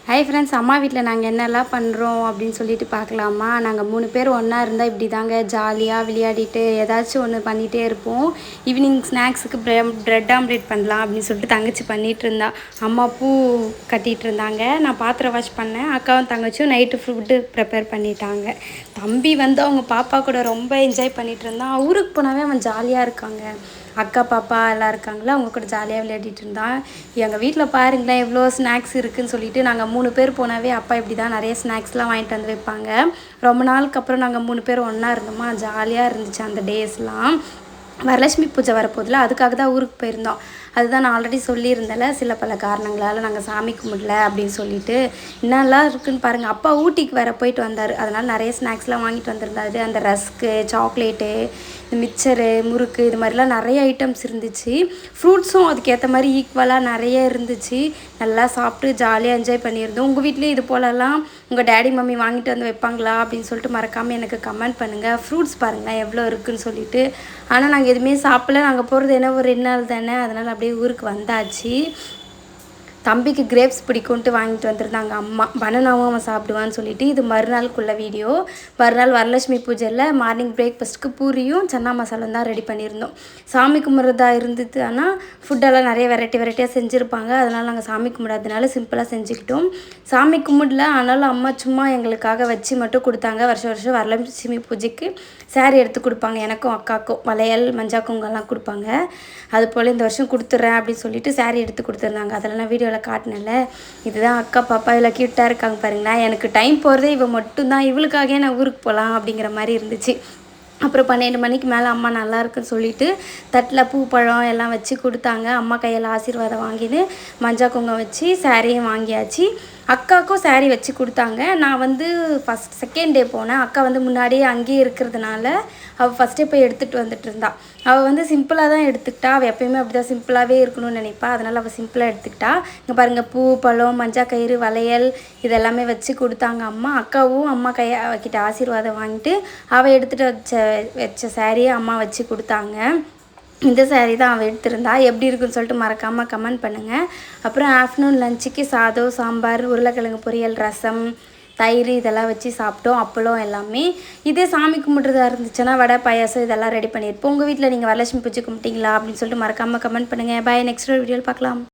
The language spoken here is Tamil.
ஹாய் ஃப்ரெண்ட்ஸ், அம்மா வீட்டில் நாங்கள் என்னெல்லாம் பண்ணுறோம் அப்படின்னு சொல்லிட்டு பார்க்கலாமா. நாங்கள் 3 பேர் ஒன்றா இருந்தால் இப்படி தாங்க ஜாலியாக விளையாடிட்டு ஏதாச்சும் ஒன்று பண்ணிகிட்டே இருப்போம். ஈவினிங் ஸ்நாக்ஸுக்கு ப்ரெட் ஆம்லேட் பண்ணலாம் அப்படின்னு சொல்லிட்டு தங்கச்சி பண்ணிகிட்டு இருந்தா. அம்மா பூ கட்டிகிட்டு இருந்தாங்க, நான் பாத்திரம் வாஷ் பண்ணேன். அக்காவும் தங்கச்சியும் நைட்டு ஃபுட்டு ப்ரிப்பேர் பண்ணிட்டாங்க. தம்பி வந்து அவங்க பாப்பா கூட ரொம்ப என்ஜாய் பண்ணிகிட்டு இருந்தான். ஊருக்கு போனாவே அவன் ஜாலியாக இருக்காங்க. அக்கா பாப்பா எல்லாம் இருக்காங்களா, அவங்க கூட ஜாலியாக விளையாடிட்டு இருந்தான். எங்கள் வீட்டில் பாருங்களேன் எவ்வளோ ஸ்நாக்ஸ் இருக்குதுன்னு சொல்லிட்டு. நாங்கள் 3 பேர் போனாவே அப்பா இப்படி தான் நிறைய ஸ்நாக்ஸ்லாம் வாங்கிட்டு வந்து வைப்பாங்க. ரொம்ப நாளுக்கு அப்புறம் நாங்கள் 3 பேர் ஒன்றா இருந்தோமா, ஜாலியாக இருந்துச்சு அந்த டேஸ்லாம். வரலட்சுமி பூஜை வரப்போதில்ல, அதுக்காக தான் ஊருக்கு போயிருந்தோம். அதுதான் நான் ஆல்ரெடி சொல்லியிருந்தேன்ல, சில பல காரணங்களால் நாங்கள் சாமி கும்பிடல அப்படின்னு சொல்லிட்டு. என்னெல்லாம் இருக்குதுன்னு பாருங்கள். அப்பா ஊட்டிக்கு வேறு போயிட்டு வந்தார், அதனால் நிறைய ஸ்நாக்ஸ்லாம் வாங்கிட்டு வந்திருந்தாரு. அந்த ரஸ்க்கு, சாக்லேட்டு, இந்த மிக்சரு, முறுக்கு, இது மாதிரிலாம் நிறைய ஐட்டம்ஸ் இருந்துச்சு. ஃப்ரூட்ஸும் அதுக்கேற்ற மாதிரி ஈக்குவலாக நிறைய இருந்துச்சு. நல்லா சாப்பிட்டு ஜாலியாக என்ஜாய் பண்ணியிருந்தோம். உங்கள் வீட்லேயும் இது போலலாம் உங்கள் டேடி மம்மி வாங்கிட்டு வந்து வைப்பாங்களா அப்படின்னு சொல்லிட்டு மறக்காமல் எனக்கு கமெண்ட் பண்ணுங்கள். ஃப்ரூட்ஸ் பாருங்களேன் எவ்வளோ இருக்குதுன்னு சொல்லிட்டு. ஆனால் நாங்கள் எதுவுமே சாப்பிடல. நாங்கள் போகிறது என்ன ஒரு 2 நாள் தானே, அதனால் அப்படியே ஊருக்கு வந்தாச்சு. தம்பிக்கு கிரேப்ஸ் பிடிக்கும்ட்டு வாங்கிட்டு வந்திருந்தாங்க அம்மா. பனானாவும் அவன் சாப்பிடுவான்னு சொல்லிட்டு. இது மறுநாளுக்குள்ள வீடியோ. மறுநாள் வரலட்சுமி பூஜையில் மார்னிங் பிரேக்ஃபாஸ்ட்டுக்கு பூரியும் சன்னா மசாலும் தான் ரெடி பண்ணியிருந்தோம். சாமி கும்பிட்றதா இருந்தது. ஆனால் ஃபுட்டெல்லாம் நிறைய வெரைட்டியாக செஞ்சுருப்பாங்க. அதனால் நாங்கள் சாமி கும்பிடாதனால சிம்பிளாக செஞ்சுக்கிட்டோம். சாமி கும்பிடல, ஆனாலும் அம்மா சும்மா எங்களுக்காக வச்சு மட்டும் கொடுத்தாங்க. வருஷம் வரலட்சுமி பூஜைக்கு சாரீ எடுத்து கொடுப்பாங்க. எனக்கும் அக்காக்கும் வளையல் மஞ்சள் குங்குமம்லாம் கொடுப்பாங்க. அதுபோல் இந்த வருஷம் கொடுத்துட்றேன் அப்படின்னு சொல்லிட்டு சாரீ எடுத்து கொடுத்துருந்தாங்க. அதெல்லாம் நான் வீடியோவில் காட்டினேன்ல. இதுதான் அக்கா பாப்பா இவ்வளோ க்யூட்டாக இருக்காங்க பாருங்களேன். எனக்கு டைம் போகிறதே இவள் மட்டும்தான். இவளுக்காகவே நான் ஊருக்கு போகலாம் அப்படிங்கிற மாதிரி இருந்துச்சு. அப்புறம் 12 மணிக்கு மேலே அம்மா நல்லா இருக்குன்னு சொல்லிட்டு தட்டில் பூ பழம் எல்லாம் வச்சு கொடுத்தாங்க. அம்மா கையில் ஆசீர்வாதம் வாங்கின்னு மஞ்சள் குங்குமம் வச்சு சாரியும் வாங்கியாச்சு. அக்காவுக்கும் சாரீ வச்சு கொடுத்தாங்க. நான் வந்து செகண்ட் டே போனேன். அக்கா வந்து முன்னாடியே அங்கேயே இருக்கிறதுனால அவள் ஃபஸ்ட்டே போய் எடுத்துகிட்டு வந்துட்டு இருந்தா. அவள் வந்து சிம்பிளாக தான் எடுத்துக்கிட்டா. அவள் எப்போயுமே அப்படி தான் சிம்பிளாகவே இருக்கணும்னு நினைப்பா. அதனால் அவள் சிம்பிளாக எடுத்துக்கிட்டா. இங்கே பாருங்கள், பூ பழம் மஞ்சள் கயிறு வளையல் இதெல்லாமே வச்சு கொடுத்தாங்க அம்மா. அக்காவும் அம்மா அவகிட்ட ஆசீர்வாதம் வாங்கிட்டு அவள் எடுத்துகிட்டு வச்ச சாரியை அம்மா வச்சு கொடுத்தாங்க. இந்த சாரீ தான் அவள் எடுத்திருந்தா. எப்படி இருக்குன்னு சொல்லிட்டு மறக்காமல் கமெண்ட் பண்ணுங்கள். அப்புறம் ஆஃப்டர்நூன் லஞ்சுக்கு சாதம், சாம்பார், உருளைக்கிழங்கு பொரியல், ரசம், தயிர் இதெல்லாம் வச்சு சாப்பிட்டோம். அப்பளம் எல்லாமே. இதே சாமி கும்பிட்றதா இருந்துச்சுன்னா வடை பாயாசம் இதெல்லாம் ரெடி பண்ணியிருப்போம். உங்கள் வீட்டில் நீங்கள் வரலட்சுமி பூஜை கும்பிட்டீங்களா அப்படின்னு சொல்லிட்டு மறக்காமல் கமெண்ட் பண்ணுங்கள். பாய், நெக்ஸ்ட் வீடியோவில் பார்க்கலாம்.